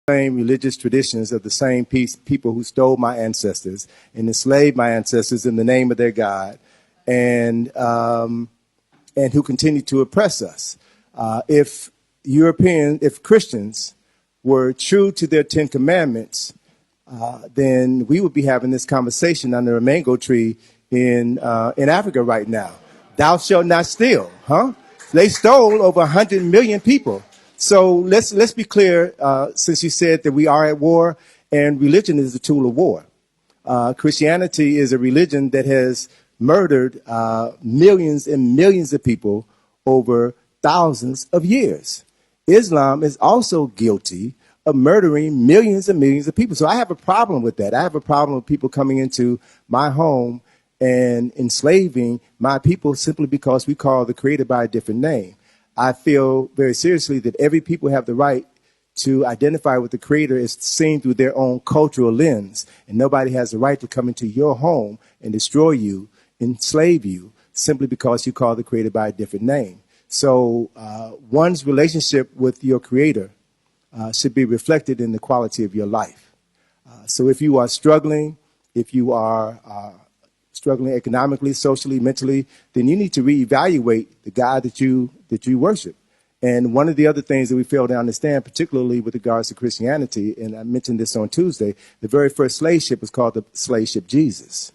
same religious traditions of the same people who stole my ancestors and enslaved my ancestors in the name of their God, and who continue to oppress us. If Christians were true to their 10 Commandments, then we would be having this conversation under a mango tree in Africa right now. Thou shalt not steal, huh? They stole over 100 million people. So let's be clear, since you said that we are at war, and religion is a tool of war. Christianity is a religion that has murdered millions and millions of people over thousands of years. Islam is also guilty of murdering millions and millions of people. So I have a problem with that. I have a problem with people coming into my home and enslaving my people simply because we call the Creator by a different name. I feel very seriously that every people have the right to identify with the Creator as seen through their own cultural lens. And nobody has the right to come into your home and destroy you, enslave you, simply because you call the Creator by a different name. So one's relationship with your Creator should be reflected in the quality of your life. So if you are struggling, if you are struggling economically, socially, mentally, then you need to reevaluate the God that you worship. And one of the other things that we fail to understand, particularly with regards to Christianity, and I mentioned this on Tuesday, the very first slave ship was called the slave ship Jesus.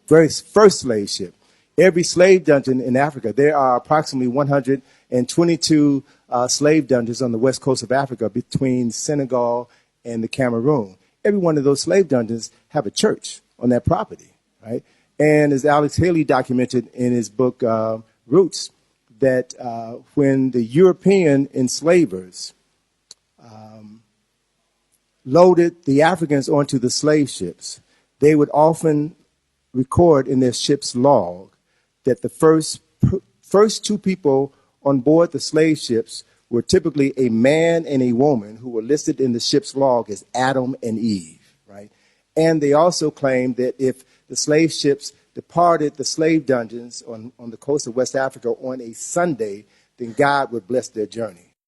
Very first slave ship. Every slave dungeon in Africa, there are approximately 122 slave dungeons on the west coast of Africa between Senegal and the Cameroon. Every one of those slave dungeons have a church on that property, right? And as Alex Haley documented in his book, Roots, that when the European enslavers loaded the Africans onto the slave ships, they would often record in their ship's log that the first two people on board the slave ships were typically a man and a woman who were listed in the ship's log as Adam and Eve, right? And they also claimed that if the slave ships departed the slave dungeons on the coast of West Africa on a Sunday, then God would bless their journey.